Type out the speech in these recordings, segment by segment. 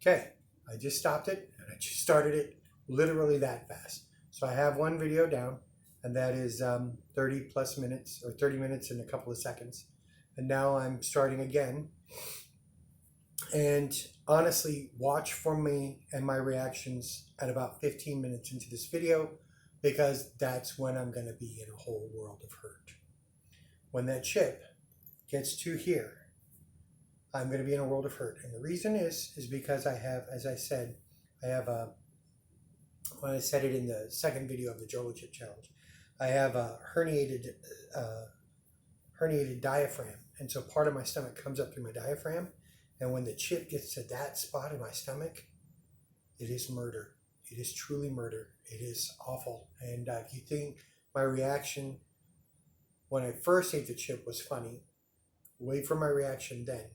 Okay, I just stopped it and I just started it literally that fast. So I have one video down, and that is 30 plus minutes, or 30 minutes and a couple of seconds. And now I'm starting again. And honestly, watch for me and my reactions at about 15 minutes into this video, because that's when I'm going to be in a whole world of hurt. When that chip gets to here, I'm going to be in a world of hurt. And the reason is because I have, as I said, I have when I said it in the second video of the Jolo Chip Challenge, I have a herniated diaphragm. And so part of my stomach comes up through my diaphragm. And when the chip gets to that spot in my stomach, it is murder. It is truly murder. It is awful. And if you think my reaction when I first ate the chip was funny, wait for my reaction then.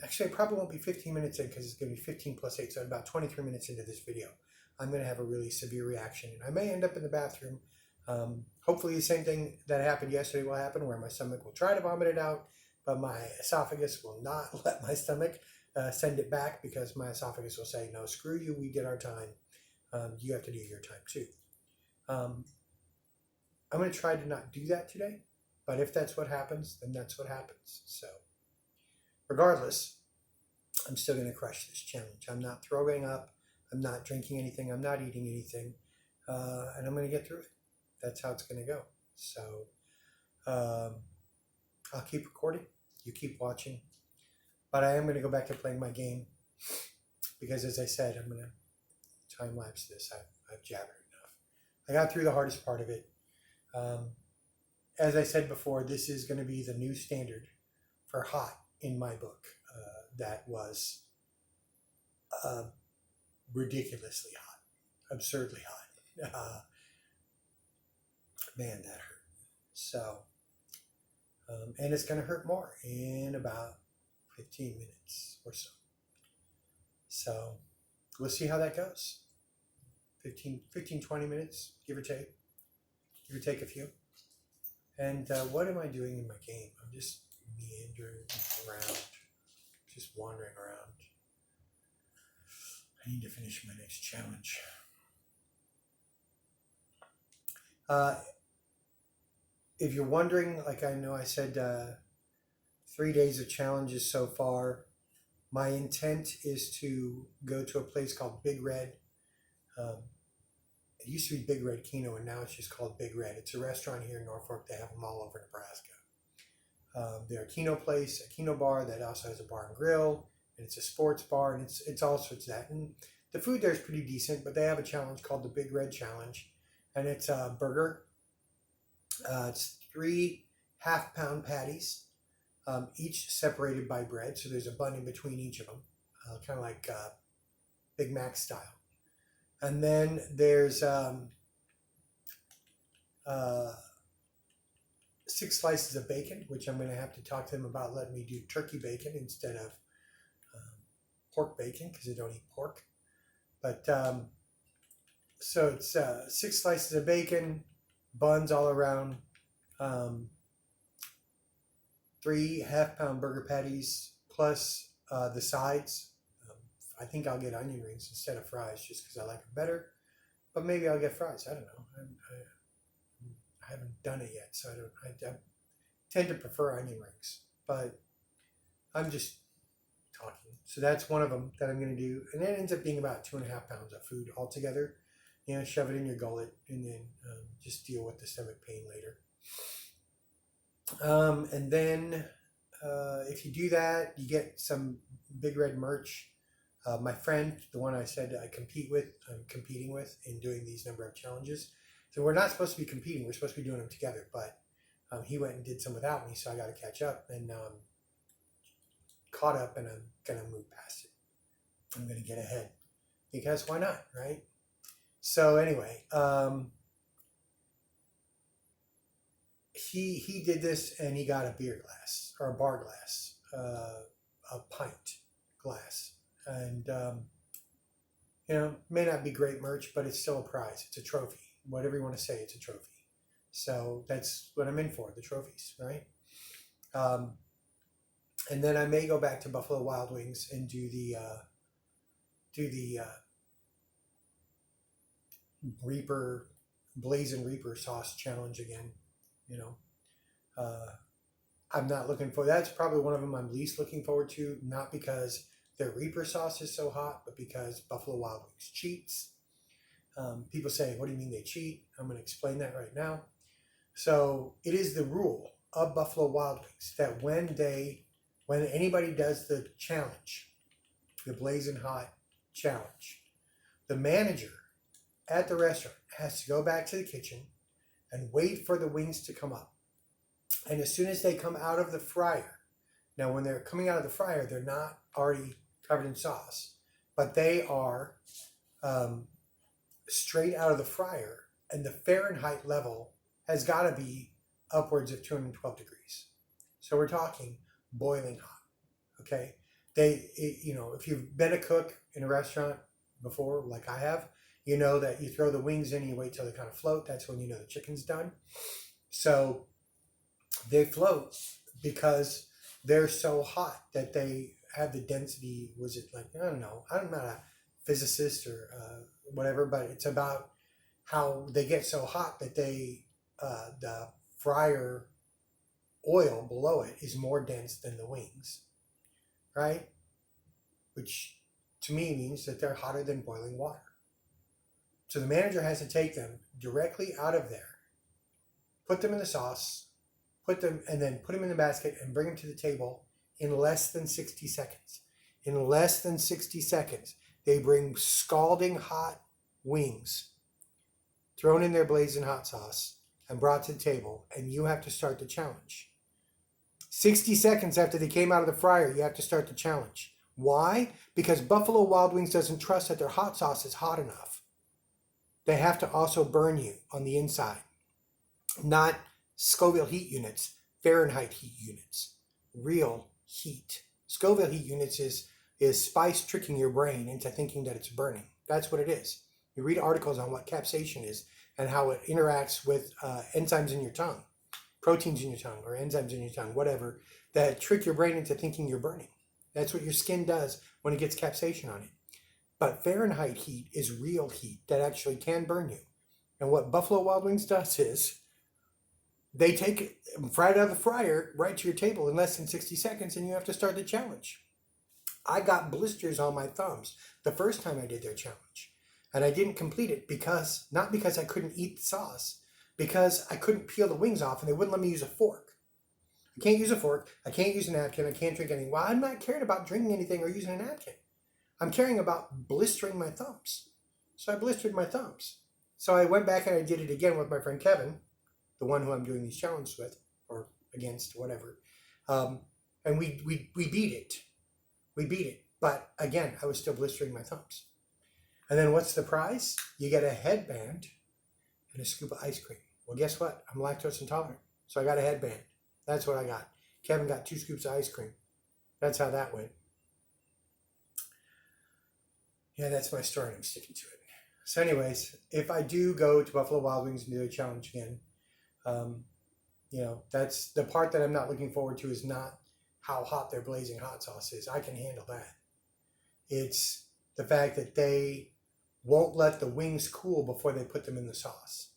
Actually, I probably won't be 15 minutes in, because it's going to be 15 plus 8, so about 23 minutes into this video, I'm going to have a really severe reaction. And I may end up in the bathroom. Hopefully the same thing that happened yesterday will happen, where my stomach will try to vomit it out, but my esophagus will not let my stomach send it back, because my esophagus will say, no, screw you, we did our time. You have to do your time too. I'm going to try to not do that today, but if that's what happens, then that's what happens. So regardless, I'm still going to crush this challenge. I'm not throwing up. I'm not drinking anything. I'm not eating anything. And I'm going to get through it. That's how it's going to go. So I'll keep recording. You keep watching. But I am going to go back to playing my game, because, as I said, I'm going to time-lapse this. I've jabbered enough. I got through the hardest part of it. As I said before, this is going to be the new standard for hot in my book. That was ridiculously hot, absurdly hot. Man, that hurt. So, and it's going to hurt more in about 15 minutes or so. So we'll see how that goes. 15, 20 minutes, give or take a few. And what am I doing in my game? I'm just meandering around, just wandering around. I need to finish my next challenge. If you're wondering, like I know I said 3 days of challenges so far. My intent is to go to a place called Big Red. It used to be Big Red Kino, and now it's just called Big Red. It's a restaurant here in Norfolk. They have them all over Nebraska. They're a Kino place, a Kino bar that also has a bar and grill, and it's a sports bar, and it's all sorts of that. And the food there is pretty decent, but they have a challenge called the Big Red Challenge, and it's a burger. It's 3 half-pound patties, each separated by bread, so there's a bun in between each of them, kind of like Big Mac style. And then there's 6 slices of bacon, which I'm going to have to talk to them about letting me do turkey bacon instead of pork bacon, because I don't eat pork. But so it's 6 slices of bacon, buns all around, 3 half-pound burger patties, plus the sides. I think I'll get onion rings instead of fries, just because I like them better. But maybe I'll get fries. I don't know. I haven't done it yet, so I tend to prefer onion rings. But I'm just talking. So that's one of them that I'm going to do. And it ends up being about 2.5 pounds of food altogether. You know, shove it in your gullet, and then just deal with the stomach pain later. And then if you do that, you get some Big Red merch. My friend, the one I said I'm competing with in doing these number of challenges. So we're not supposed to be competing. We're supposed to be doing them together. But he went and did some without me, so I got to catch up. And now I'm caught up, and I'm going to move past it. I'm going to get ahead. Because why not, right? So anyway, he did this, and he got a beer glass, or a bar glass, a pint glass. And, you know, may not be great merch, but it's still a prize. It's a trophy. Whatever you want to say, it's a trophy. So that's what I'm in for, the trophies, right? And then I may go back to Buffalo Wild Wings and do the do the Blazing Reaper sauce challenge again. You know, I'm not looking for. That's probably one of them I'm least looking forward to. Not because their Reaper sauce is so hot, but because Buffalo Wild Wings cheats. People say, "What do you mean they cheat?" I'm going to explain that right now. So it is the rule of Buffalo Wild Wings that when anybody does the challenge, the Blazing Hot challenge, the manager at the restaurant has to go back to the kitchen and wait for the wings to come up. And as soon as they come out of the fryer, now when they're coming out of the fryer, they're not already covered in sauce, but they are straight out of the fryer, and the Fahrenheit level has got to be upwards of 212 degrees. So we're talking boiling hot. Okay, if you've been a cook in a restaurant before, like I have, you know that you throw the wings in and you wait till they kind of float. That's when you know the chicken's done. So they float because they're so hot that they have the density. Was it like, I don't know. I'm not a physicist or whatever, but it's about how they get so hot that the fryer oil below it is more dense than the wings, right? Which to me means that they're hotter than boiling water. So the manager has to take them directly out of there, put them in the sauce, and then put them in the basket and bring them to the table in less than 60 seconds. In less than 60 seconds, they bring scalding hot wings thrown in their blazing hot sauce and brought to the table, and you have to start the challenge. 60 seconds after they came out of the fryer, you have to start the challenge. Why? Because Buffalo Wild Wings doesn't trust that their hot sauce is hot enough. They have to also burn you on the inside. Not Scoville heat units, Fahrenheit heat units. Real heat. Scoville heat units is spice tricking your brain into thinking that it's burning. That's what it is. You read articles on what capsaicin is and how it interacts with enzymes in your tongue, proteins in your tongue, or enzymes in your tongue, whatever, that trick your brain into thinking you're burning. That's what your skin does when it gets capsaicin on it. But Fahrenheit heat is real heat that actually can burn you. And what Buffalo Wild Wings does is they take it right out of the fryer right to your table in less than 60 seconds, and you have to start the challenge. I got blisters on my thumbs the first time I did their challenge. And I didn't complete it not because I couldn't eat the sauce, because I couldn't peel the wings off and they wouldn't let me use a fork. I can't use a fork. I can't use a napkin. I can't drink anything. Well, I'm not caring about drinking anything or using a napkin. I'm caring about blistering my thumbs. So I blistered my thumbs. So I went back and I did it again with my friend Kevin, the one who I'm doing these challenges with, or against, whatever. And we beat it. We beat it. But again, I was still blistering my thumbs. And then what's the prize? You get a headband and a scoop of ice cream. Well, guess what? I'm lactose intolerant. So I got a headband. That's what I got. Kevin got 2 scoops of ice cream. That's how that went. Yeah, that's my story, and I'm sticking to it. So anyways, if I do go to Buffalo Wild Wings and do a challenge again, that's the part that I'm not looking forward to, is not how hot their blazing hot sauce is. I can handle that. It's the fact that they won't let the wings cool before they put them in the sauce,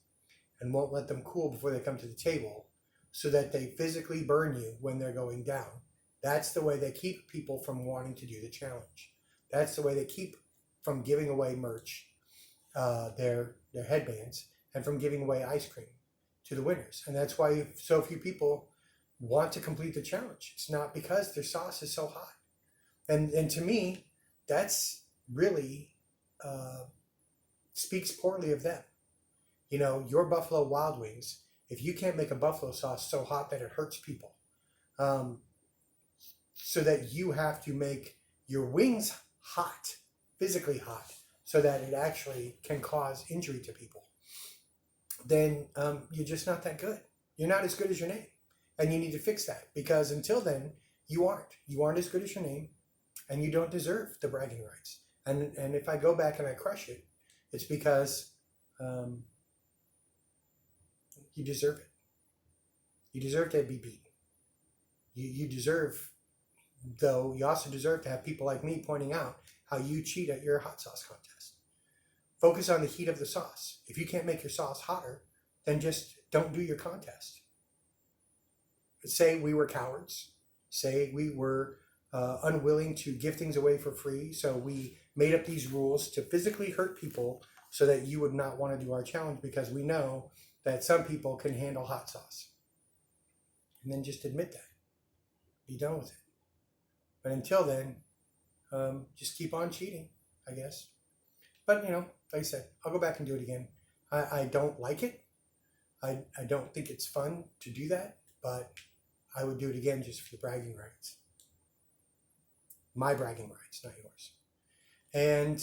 and won't let them cool before they come to the table, so that they physically burn you when they're going down. That's the way they keep people from wanting to do the challenge. That's the way they keep from giving away merch, their headbands, and from giving away ice cream to the winners. And that's why so few people want to complete the challenge. It's not because their sauce is so hot. And to me, that's really speaks poorly of them. Your Buffalo Wild Wings, if you can't make a buffalo sauce so hot that it hurts people, so that you have to make your wings hot, physically hot, so that it actually can cause injury to people, then you're just not that good. You're not as good as your name. And you need to fix that, because until then, you aren't. You aren't as good as your name, and you don't deserve the bragging rights. And if I go back and I crush it, it's because you deserve it. You deserve to be beaten. You deserve though you also deserve to have people like me pointing out how you cheat at your hot sauce contest. Focus on the heat of the sauce. If you can't make your sauce hotter, then just don't do your contest. Say we were cowards. Say we were unwilling to give things away for free, so we made up these rules to physically hurt people so that you would not want to do our challenge, because we know that some people can handle hot sauce. And then just admit that. Be done with it. But until then, just keep on cheating, I guess. But, like I said, I'll go back and do it again. I don't like it. I don't think it's fun to do that, but I would do it again just for the bragging rights. My bragging rights, not yours. And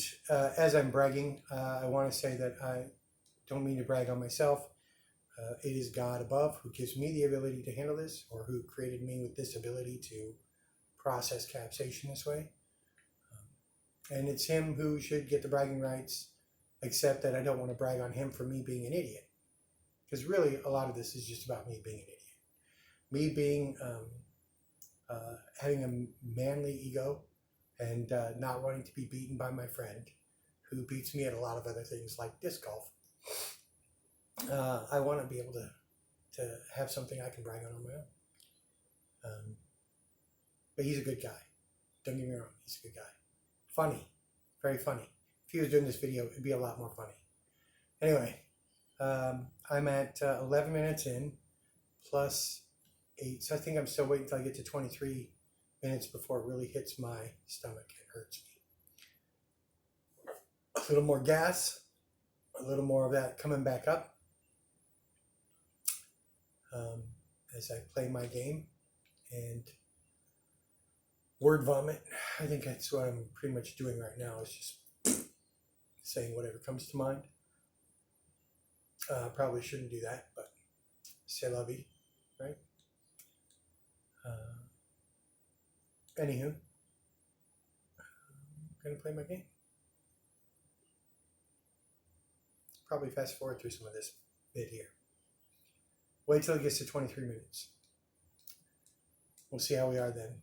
as I'm bragging, I want to say that I don't mean to brag on myself. It is God above who gives me the ability to handle this, or who created me with this ability to process capsaicin this way. And it's him who should get the bragging rights, except that I don't want to brag on him for me being an idiot. Because really, a lot of this is just about me being an idiot. Me being, having a manly ego and not wanting to be beaten by my friend, who beats me at a lot of other things like disc golf. I want to be able to have something I can brag on my own. But he's a good guy. Don't get me wrong, he's a good guy. Funny, very funny. If he was doing this video, it'd be a lot more funny. Anyway, I'm at 11 minutes in, plus 8. So I think I'm still waiting until I get to 23 minutes before it really hits my stomach and hurts me. A little more gas, a little more of that coming back up as I play my game. And word vomit, I think that's what I'm pretty much doing right now, is just saying whatever comes to mind. Probably shouldn't do that, but c'est la vie, right? Anywho, I'm going to play my game. Probably fast forward through some of this bit here. Wait till it gets to 23 minutes. We'll see how we are then.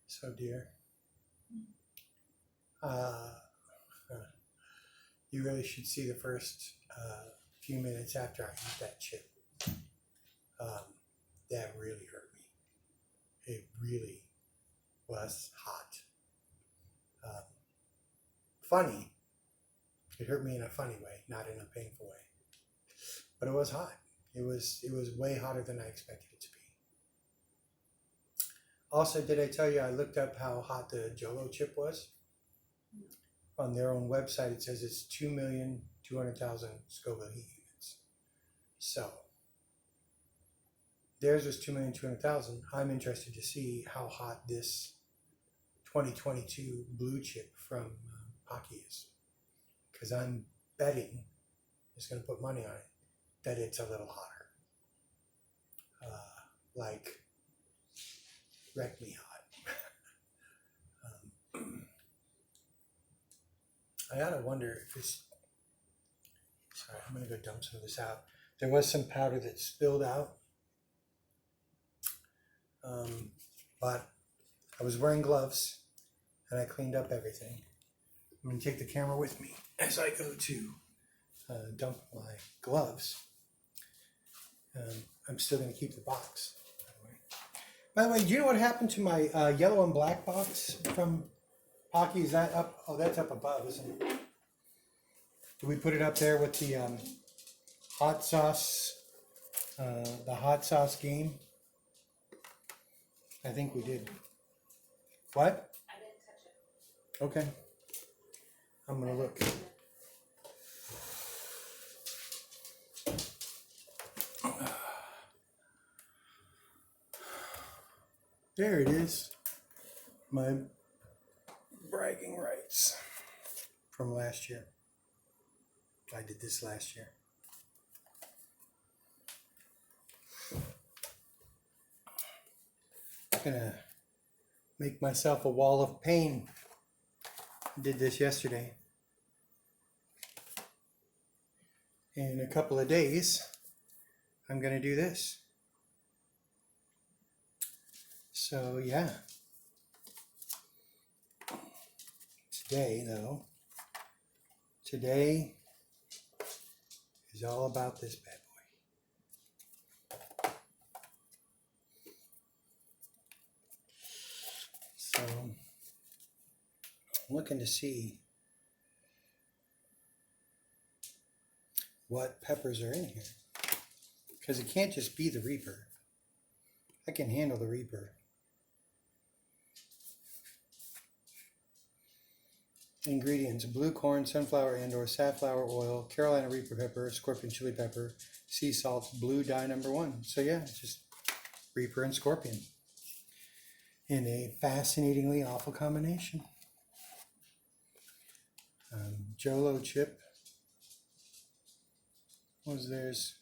So dear, you really should see the first few minutes after I eat that chip. That really hurt me. It really was hot. Funny. It hurt me in a funny way, not in a painful way. But it was hot. It was way hotter than I expected it to be. Also, did I tell you I looked up how hot the Jolo chip was? On their own website, it says it's 2,200,000 Scoville heat units. So, theirs was 2,200,000. I'm interested to see how hot this 2022 blue chip from Paqui is. Because I'm betting, just going to put money on it, that it's a little hotter. Like, wreck me hot. I gotta wonder if it's, sorry, I'm gonna go dump some of this out. There was some powder that spilled out, but I was wearing gloves and I cleaned up everything. I'm gonna take the camera with me as I go to dump my gloves. I'm still gonna keep the box. By the way, do you know what happened to my yellow and black box from Paqui, is that up? Oh, that's up above, isn't it? Do we put it up there with the hot sauce, the hot sauce game? I think we did. What? I didn't touch it. Okay. I'm gonna look. There it is. My bragging rights from last year. I did this last year. I'm gonna make myself a wall of pain. Did this yesterday. In a couple of days, I'm gonna do this. So yeah. Today though, today is all about this bad boy. So I'm looking to see what peppers are in here, because it can't just be the Reaper. I can handle the Reaper. Ingredients: blue corn, sunflower and/or safflower oil, Carolina Reaper pepper, scorpion chili pepper, sea salt, blue dye #1. So yeah, it's just Reaper and scorpion in a fascinatingly awful combination. Jolo chip. Was there's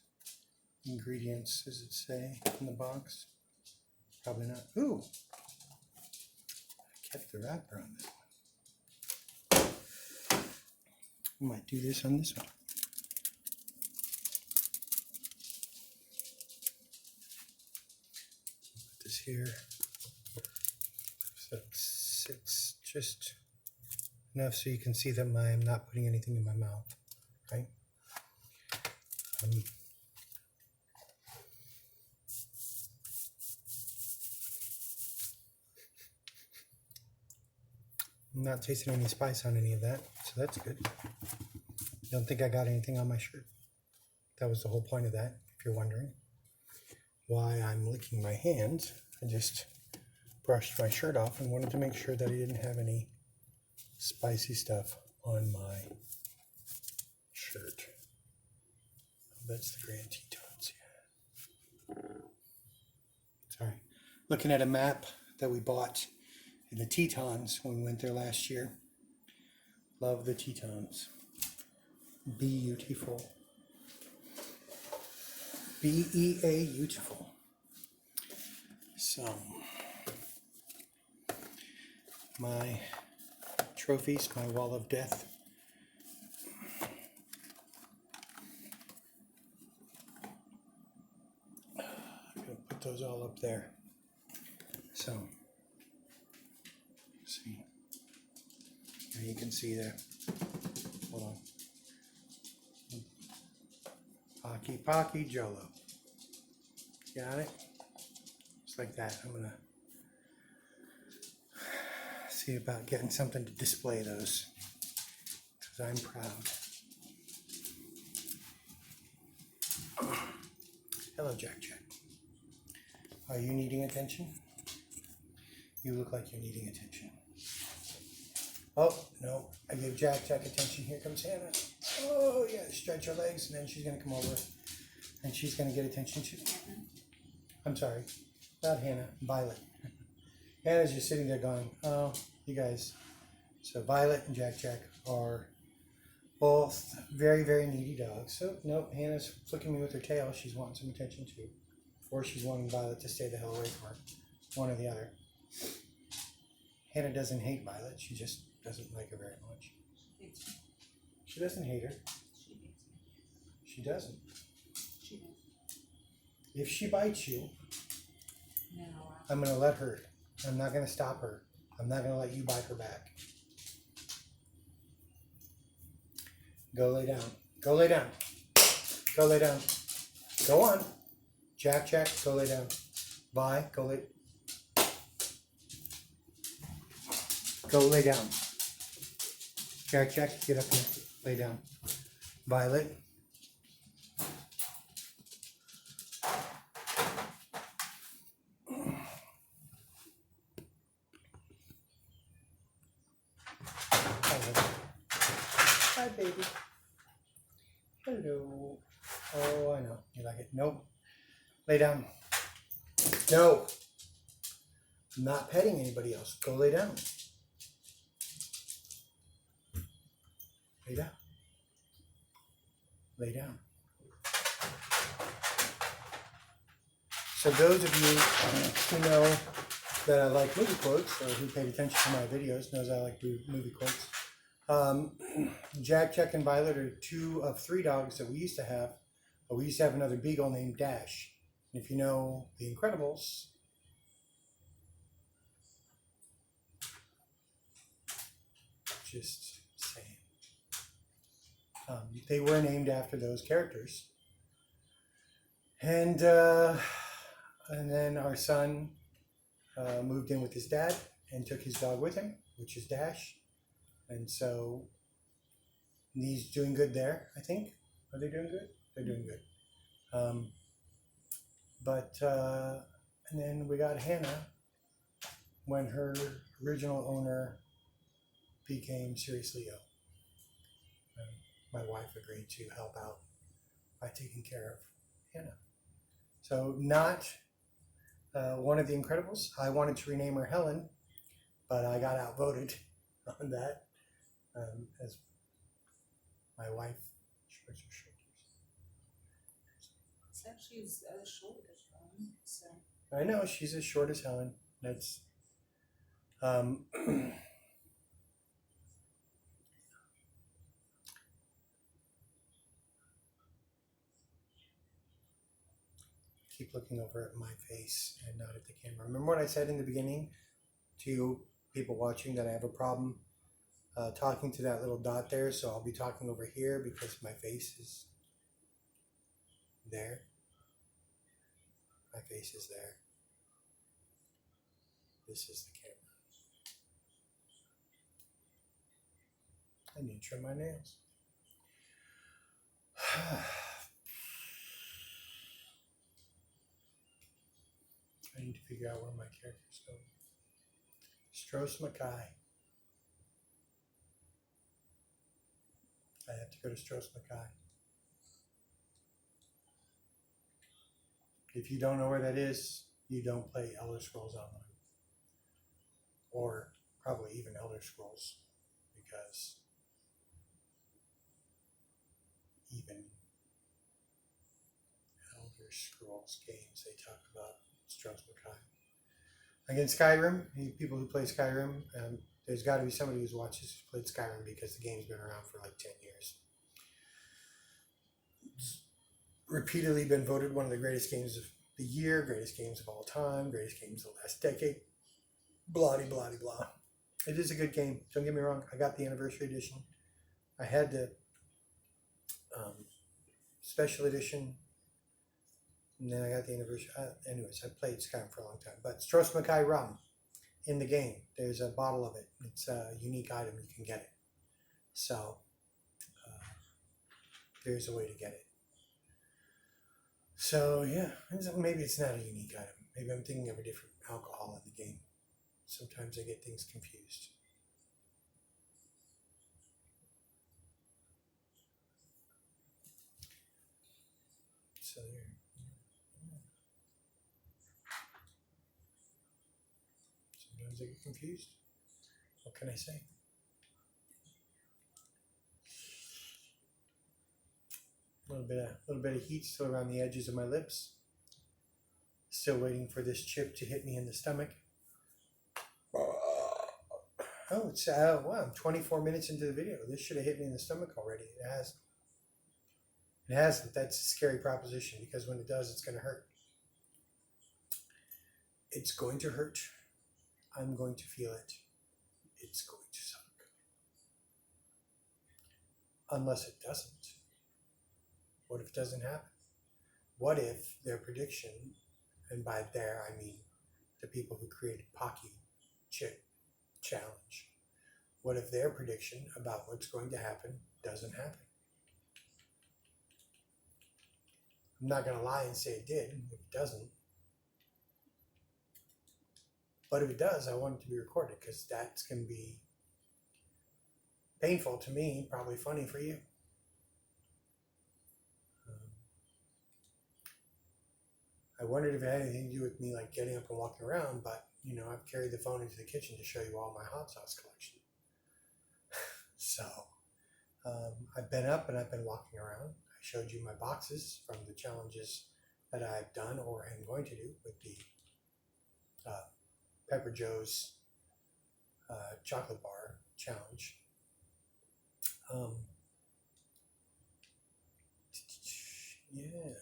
ingredients? Does it say in the box? Probably not. Ooh, I kept the wrapper on this one. I might do this on this one. Put this here. So it's just enough so you can see that I'm not putting anything in my mouth, right? I'm not tasting any spice on any of that, so that's good. I don't think I got anything on my shirt. That was the whole point of that, if you're wondering why I'm licking my hands. I just brushed my shirt off and wanted to make sure that I didn't have any spicy stuff on my shirt. Oh, that's the Grand Tetons, yeah. Sorry. Looking at a map that we bought in the Tetons when we went there last year. Love the Tetons. Beautiful. B-E-A, beautiful. So, my trophies, my wall of death. I'm going to put those all up there. So, see. Now you can see there. Hold on. Paqui Jolo. Got it? Just like that. I'm gonna see about getting something to display those, because I'm proud. Hello, Jack Jack. Are you needing attention? You look like you're needing attention. Oh, no. I gave Jack Jack attention. Here comes Hannah. Oh, yeah. Stretch her legs, and then she's going to come over, and she's going to get attention too. I'm sorry. Not Hannah. Violet. Hannah's just sitting there going, oh, you guys. So Violet and Jack Jack are both very, very needy dogs. So, nope, Hannah's flicking me with her tail. She's wanting some attention too. Or she's wanting Violet to stay the hell away from her. One or the other. Hannah doesn't hate Violet. She just doesn't like her very much. She doesn't hate her. She doesn't. She does. If she bites you, No. I'm going to let her. I'm not going to stop her. I'm not going to let you bite her back. Go lay down. Go lay down. Go lay down. Go on. Jack, Jack, go lay down. Vi, go lay. Go lay down. Jack, get up here. Lay down. Violet. Hi, baby. Hello. Oh, I know. You like it? Nope. Lay down. No. I'm not petting anybody else. Go lay down. Lay down. Lay down. So those of you who know that I like movie quotes, or who paid attention to my videos, knows I like movie quotes. Jack, and Violet are 2 of 3 dogs that we used to have. But we used to have another beagle named Dash. And if you know The Incredibles, just saying. They were named after those characters. And then our son moved in with his dad and took his dog with him, which is Dash. And so he's doing good there, I think. Are they doing good? They're doing good. And then we got Hannah when her original owner became seriously ill. My wife agreed to help out by taking care of Hannah. So not one of the Incredibles. I wanted to rename her Helen, but I got outvoted on that as my wife shrugs her shoulders. Except she's short as well, so. I know, she's as short as Helen. That's keep looking over at my face and not at the camera. Remember what I said in the beginning to you people watching, that I have a problem talking to that little dot there, so I'll be talking over here because my face is there. My face is there. This is the camera. I need to trim my nails. I need to figure out where my character's going. Stros Mackay. I have to go to Stros Mackay. If you don't know where that is, you don't play Elder Scrolls Online. Or probably even Elder Scrolls, because even Elder Scrolls games, they talk about Stros Mackay. Again, Skyrim, people who play Skyrim, there's got to be somebody who's played Skyrim, because the game's been around for like 10 years. It's repeatedly been voted one of the greatest games of the year, greatest games of all time, greatest games of the last decade. Blah, blah, blah. It is a good game. Don't get me wrong. I got the anniversary edition. I had the special edition, and then I got the anniversary. Anyways, I played Skyrim for a long time. But Stros Mackay rum in the game. There's a bottle of it. It's a unique item. You can get it. So there's a way to get it. So yeah, maybe it's not a unique item. Maybe I'm thinking of a different alcohol in the game. Sometimes I get things confused. So there. Sometimes I get confused. What can I say? A little bit of heat still around the edges of my lips. Still waiting for this chip to hit me in the stomach. Oh, it's wow! I'm 24 minutes into the video. This should have hit me in the stomach already. It hasn't. It hasn't. That's a scary proposition, because when it does, it's going to hurt. It's going to hurt. I'm going to feel it. It's going to suck. Unless it doesn't. What if it doesn't happen? What if their prediction, and by there I mean the people who created Paqui Chip Challenge, What if their prediction about what's going to happen doesn't happen? I'm not going to lie and say it did if it doesn't. But if it does, I want it to be recorded because that's going to be painful to me, probably funny for you. I wondered if it had anything to do with me like getting up and walking around, but you know, I've carried the phone into the kitchen to show you all my hot sauce collection. So I've been up and I've been walking around. I showed you my boxes from the challenges that I've done or am going to do with the Pepper Joe's chocolate bar challenge. Yeah,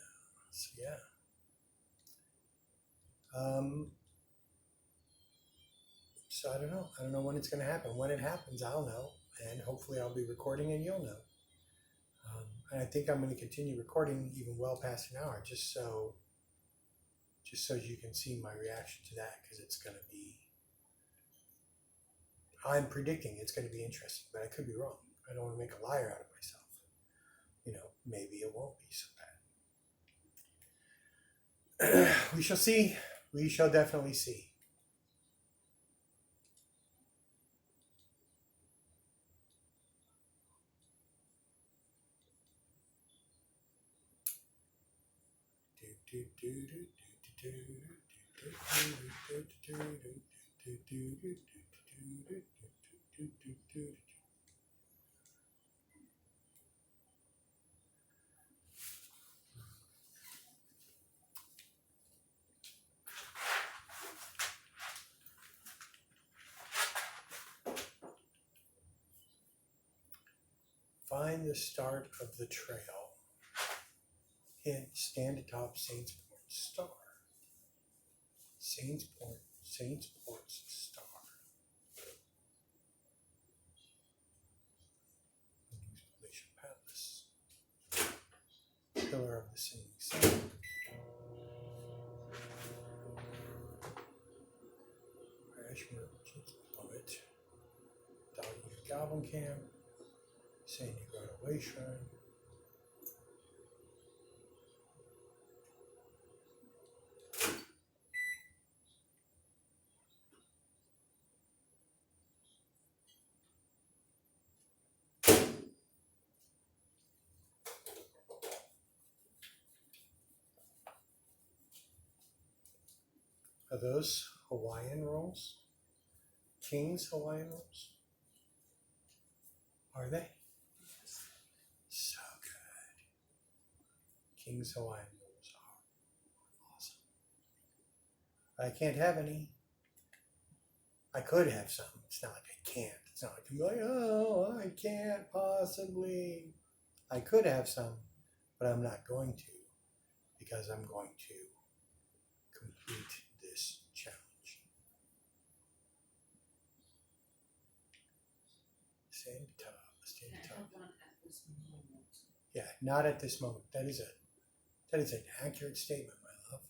so yeah. So I don't know. I don't know when it's going to happen. When it happens, I'll know, and hopefully I'll be recording and you'll know. And I think I'm going to continue recording even well past an hour, just so you can see my reaction to that, because it's going to be. I'm predicting it's going to be interesting, but I could be wrong. I don't want to make a liar out of myself. You know, maybe it won't be so bad. We shall see. We shall definitely see. Find the start of the trail. Hint, stand atop Saints Point Star. Saints Port's Star. Palatial Palace. Pillar of the Singing Sun. Crash Merchants Poet. Dogwood Goblin Camp. Sandy Grotto Way Shrine. Are those Hawaiian rolls? King's Hawaiian rolls? Are they? So good. King's Hawaiian rolls are awesome. I can't have any. I could have some. It's not like I can't. It's not like I'm like, oh, I can't possibly. I could have some, but I'm not going to, because I'm going to complete this challenge. Stand top. I have one at this moment. Yeah, not at this moment. That is an accurate statement, my love.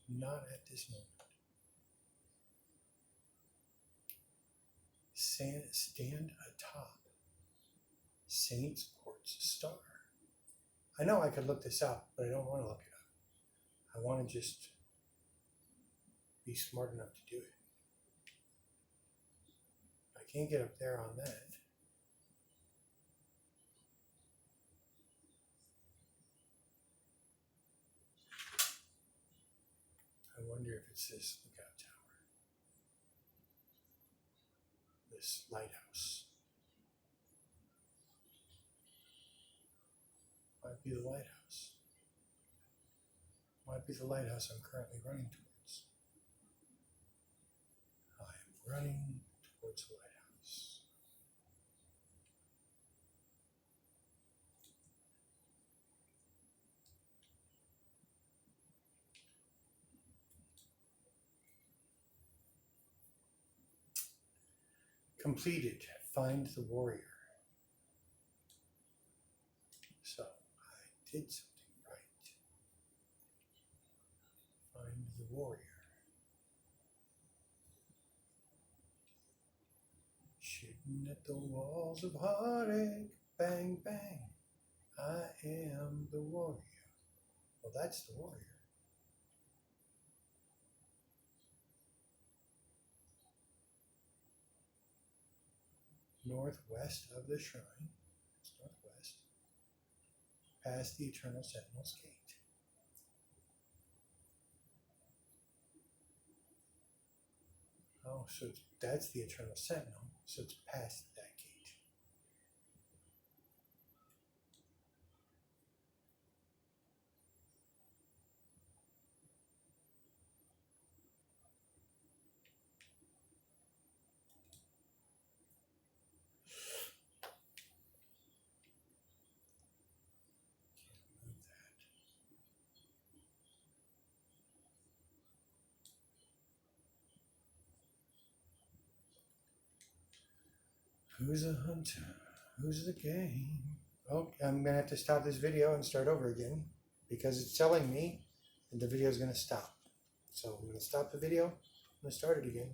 Not at this moment. Stand atop Saints Port's Star. I know I could look this up, but I don't want to look it up. I want to just be smart enough to do it. I can't get up there on that. I wonder if it's this lookout tower. This lighthouse. Might be the lighthouse. Might be the lighthouse I'm currently running towards. I am running towards the lighthouse. Completed. Find the warrior. So I did something right. Find the warrior. Should Let the walls of heartache bang, bang. I am the warrior. Well, that's the warrior. Northwest of the shrine. It's northwest. Past the Eternal Sentinel's gate. Oh, so that's the Eternal Sentinel. So it's past that gate. Can't move that. Who's a hunter? Who's the game? Oh, I'm gonna have to stop this video and start over again because it's telling me that the video is gonna stop. So I'm gonna stop the video. I'm gonna start it again.